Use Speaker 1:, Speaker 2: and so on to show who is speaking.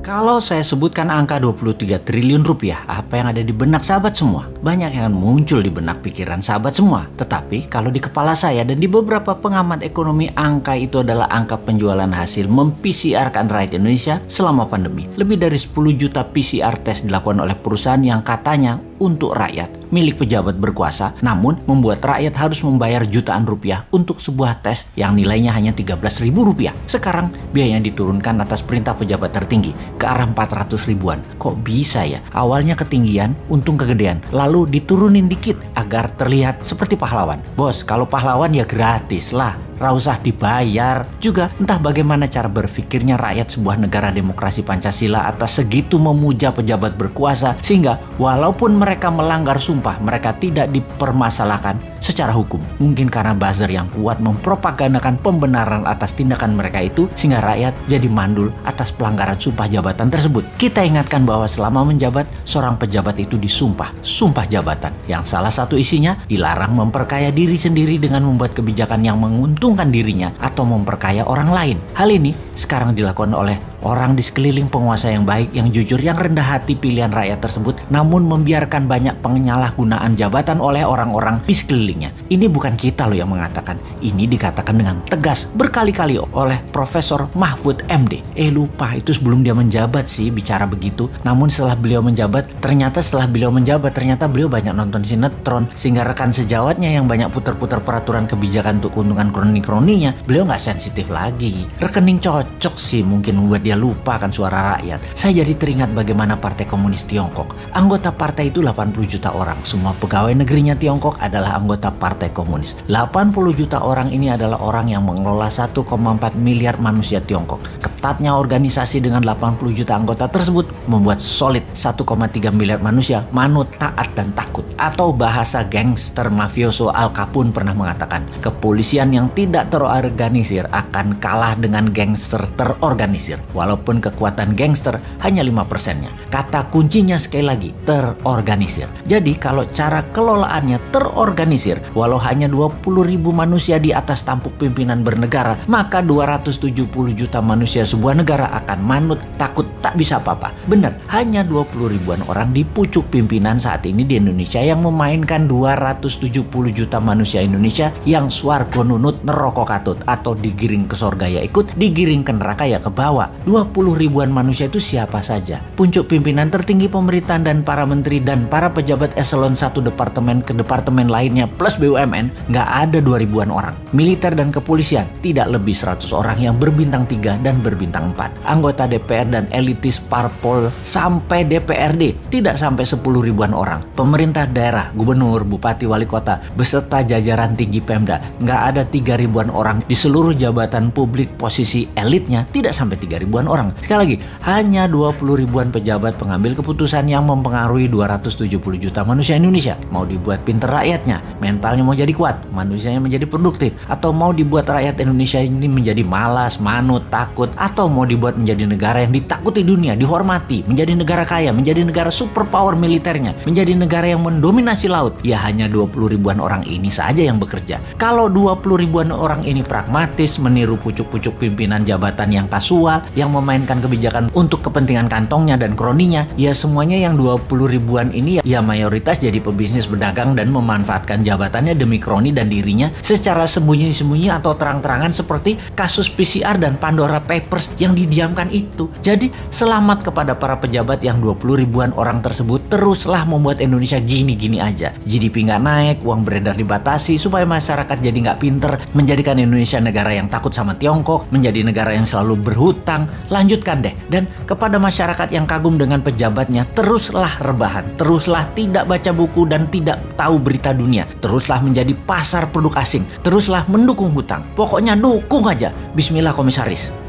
Speaker 1: Kalau saya sebutkan angka 23 triliun rupiah, apa yang ada di benak sahabat semua? Banyak yang muncul di benak pikiran sahabat semua. Tetapi kalau di kepala saya dan di beberapa pengamat ekonomi, angka itu adalah angka penjualan hasil mem-PCR-kan rakyat Indonesia selama pandemi. Lebih dari 10 juta PCR tes dilakukan oleh perusahaan yang katanya untuk rakyat, milik pejabat berkuasa, namun membuat rakyat harus membayar jutaan rupiah untuk sebuah tes yang nilainya hanya 13.000 rupiah. Sekarang biayanya diturunkan atas perintah pejabat tertinggi ke arah 400 ribuan. Kok bisa ya? Awalnya ketinggian, untung kegedean, lalu diturunin dikit agar terlihat seperti pahlawan. Bos, kalau pahlawan ya gratis lah, usah dibayar. Juga entah bagaimana cara berpikirnya rakyat sebuah negara demokrasi Pancasila atas segitu memuja pejabat berkuasa, sehingga walaupun mereka melanggar sumpah, mereka tidak dipermasalahkan secara hukum. Mungkin karena buzzer yang kuat mempropagandakan pembenaran atas tindakan mereka itu, sehingga rakyat jadi mandul atas pelanggaran sumpah jabatan tersebut. Kita ingatkan bahwa selama menjabat, seorang pejabat itu disumpah sumpah jabatan, yang salah satu isinya dilarang memperkaya diri sendiri dengan membuat kebijakan yang menguntungkan dirinya atau memperkaya orang lain. Hal ini sekarang dilakukan oleh orang di sekeliling penguasa yang baik, yang jujur, yang rendah hati pilihan rakyat tersebut, namun membiarkan banyak penyalahgunaan jabatan oleh orang-orang di sekelilingnya. Ini bukan kita loh yang mengatakan, ini dikatakan dengan tegas berkali-kali oleh Profesor Mahfud MD. Lupa itu sebelum dia menjabat sih bicara begitu. Namun setelah beliau menjabat, ternyata beliau banyak nonton sinetron, sehingga rekan sejawatnya yang banyak putar-putar peraturan kebijakan untuk keuntungan kroni-kroninya, beliau nggak sensitif lagi. Rekening cocok sih mungkin buat dia lupa kan suara rakyat. Saya jadi teringat bagaimana Partai Komunis Tiongkok. Anggota partai itu 80 juta orang. Semua pegawai negerinya Tiongkok adalah anggota Partai Komunis. 80 juta orang ini adalah orang yang mengelola 1,4 miliar manusia Tiongkok. Ketatnya organisasi dengan 80 juta anggota tersebut membuat solid 1,3 miliar manusia manut, taat, dan takut. Atau bahasa gangster mafioso Al Capone pernah mengatakan, kepolisian yang tidak terorganisir akan kalah dengan gangster terorganisir. Walaupun kekuatan gangster hanya 5%-nya. Kata kuncinya sekali lagi, terorganisir. Jadi kalau cara kelolaannya terorganisir, walau hanya 20.000 manusia di atas tampuk pimpinan bernegara, maka 270 juta manusia sebuah negara akan manut, takut, tak bisa apa-apa. Benar, hanya 20 ribuan orang di pucuk pimpinan saat ini di Indonesia yang memainkan 270 juta manusia Indonesia yang swargo nunut neroko katut, atau digiring ke sorga ya ikut, digiring ke neraka ya ke bawah. 20 ribuan manusia itu siapa saja? Puncuk pimpinan tertinggi pemerintahan dan para menteri dan para pejabat eselon 1 departemen ke departemen lainnya plus BUMN, nggak ada 2 ribuan orang. Militer dan kepolisian tidak lebih 100 orang yang berbintang 3 dan berbintang 4. Anggota DPR dan elitis parpol sampai DPRD tidak sampai 10 ribuan orang. Pemerintah daerah, gubernur, bupati, wali kota beserta jajaran tinggi Pemda, nggak ada 3 ribuan orang. Di seluruh jabatan publik posisi elitnya tidak sampai 3 ribuan orang. Sekali lagi, hanya 20 ribuan pejabat pengambil keputusan yang mempengaruhi 270 juta manusia Indonesia. Mau dibuat pinter rakyatnya, mentalnya mau jadi kuat, manusianya menjadi produktif, atau mau dibuat rakyat Indonesia ini menjadi malas, manut, takut, atau mau dibuat menjadi negara yang ditakuti dunia, dihormati, menjadi negara kaya, menjadi negara superpower militernya, menjadi negara yang mendominasi laut. Ya hanya 20 ribuan orang ini saja yang bekerja. Kalau 20 ribuan orang ini pragmatis, meniru pucuk-pucuk pimpinan jabatan yang kasual, yang memainkan kebijakan untuk kepentingan kantongnya dan kroninya, ya semuanya yang 20 ribuan ini ya mayoritas jadi pebisnis berdagang dan memanfaatkan jabatannya demi kroni dan dirinya secara sembunyi-sembunyi atau terang-terangan, seperti kasus PCR dan Pandora Papers yang didiamkan itu. Jadi selamat kepada para pejabat yang 20 ribuan orang tersebut. Teruslah membuat Indonesia gini-gini aja. GDP nggak naik, uang beredar dibatasi supaya masyarakat jadi nggak pinter, menjadikan Indonesia negara yang takut sama Tiongkok, menjadi negara yang selalu berhutang. Lanjutkan deh. Dan kepada masyarakat yang kagum dengan pejabatnya, teruslah rebahan, teruslah tidak baca buku dan tidak tahu berita dunia, teruslah menjadi pasar produk asing, teruslah mendukung hutang. Pokoknya dukung aja. Bismillah komisaris.